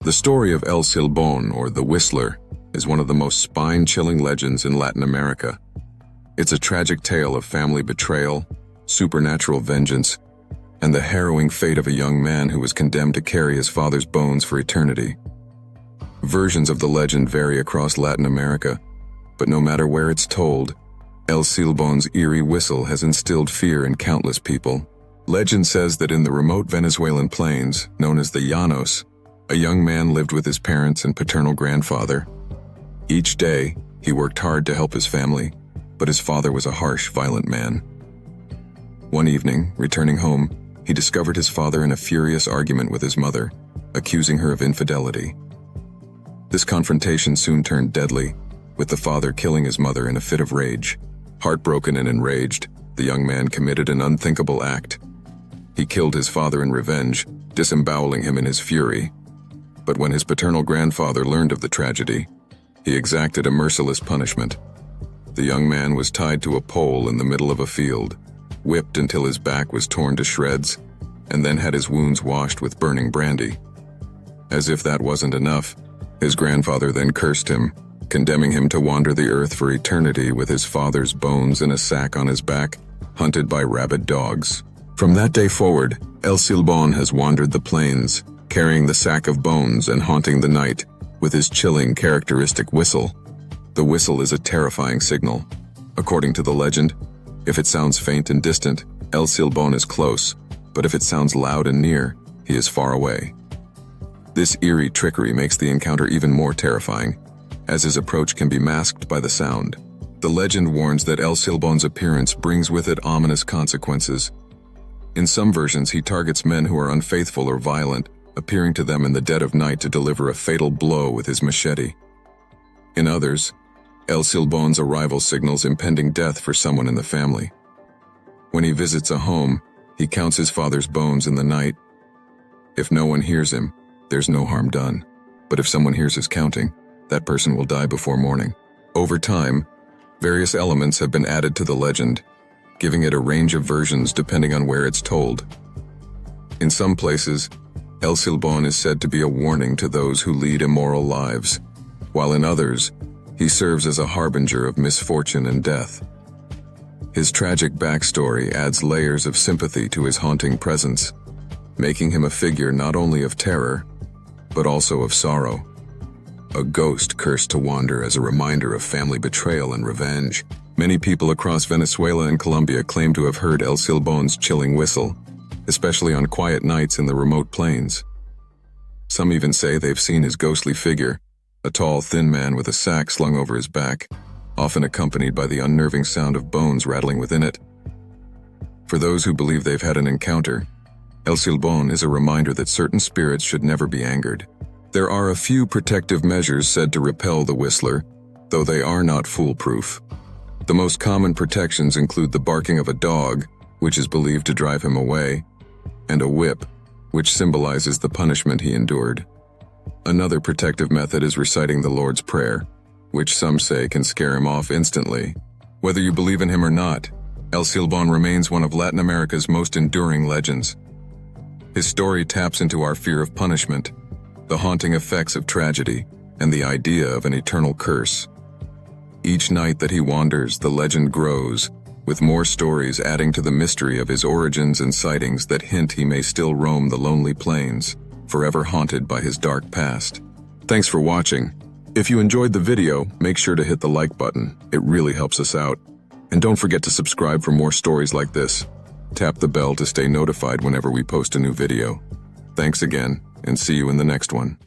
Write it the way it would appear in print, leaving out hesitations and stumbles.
The story of El Silbón, or the Whistler, is one of the most spine-chilling legends in Latin America. It's a tragic tale of family betrayal, supernatural vengeance, and the harrowing fate of a young man who was condemned to carry his father's bones for eternity. Versions of the legend vary across Latin America, but no matter where it's told, El Silbón's eerie whistle has instilled fear in countless people. Legend says that in the remote Venezuelan plains, known as the Llanos, a young man lived with his parents and paternal grandfather. Each day, he worked hard to help his family, but his father was a harsh, violent man. One evening, returning home, he discovered his father in a furious argument with his mother, accusing her of infidelity. This confrontation soon turned deadly, with the father killing his mother in a fit of rage. Heartbroken and enraged, the young man committed an unthinkable act. He killed his father in revenge, disemboweling him in his fury. But when his paternal grandfather learned of the tragedy, he exacted a merciless punishment. The young man was tied to a pole in the middle of a field, whipped until his back was torn to shreds, and then had his wounds washed with burning brandy. As if that wasn't enough, his grandfather then cursed him, condemning him to wander the earth for eternity with his father's bones in a sack on his back, hunted by rabid dogs. From that day forward, El Silbón has wandered the plains, carrying the sack of bones and haunting the night with his chilling, characteristic whistle. The whistle is a terrifying signal. According to the legend, if it sounds faint and distant, El Silbón is close, but if it sounds loud and near, he is far away. This eerie trickery makes the encounter even more terrifying, as his approach can be masked by the sound. The legend warns that El Silbón's appearance brings with it ominous consequences. In some versions, he targets men who are unfaithful or violent, appearing to them in the dead of night to deliver a fatal blow with his machete. In others, El Silbón's arrival signals impending death for someone in the family. When he visits a home, he counts his father's bones in the night. If no one hears him, there's no harm done. But if someone hears his counting, that person will die before morning. Over time, various elements have been added to the legend, giving it a range of versions depending on where it's told. In some places, El Silbón is said to be a warning to those who lead immoral lives, while in others, he serves as a harbinger of misfortune and death. His tragic backstory adds layers of sympathy to his haunting presence, making him a figure not only of terror, but also of sorrow. A ghost cursed to wander as a reminder of family betrayal and revenge. Many people across Venezuela and Colombia claim to have heard El Silbón's chilling whistle, especially on quiet nights in the remote plains. Some even say they've seen his ghostly figure, a tall, thin man with a sack slung over his back, often accompanied by the unnerving sound of bones rattling within it. For those who believe they've had an encounter, El Silbón is a reminder that certain spirits should never be angered. There are a few protective measures said to repel the Whistler, though they are not foolproof. The most common protections include the barking of a dog, which is believed to drive him away, and a whip, which symbolizes the punishment he endured. Another protective method is reciting the Lord's Prayer, which some say can scare him off instantly. Whether you believe in him or not, El Silbón remains one of Latin America's most enduring legends. His story taps into our fear of punishment, the haunting effects of tragedy, and the idea of an eternal curse. Each night that he wanders, the legend grows, with more stories adding to the mystery of his origins and sightings that hint he may still roam the lonely plains, forever haunted by his dark past. Thanks for watching. If you enjoyed the video, make sure to hit the like button. It really helps us out. And don't forget to subscribe for more stories like this. Tap the bell to stay notified whenever we post a new video. Thanks again, and see you in the next one.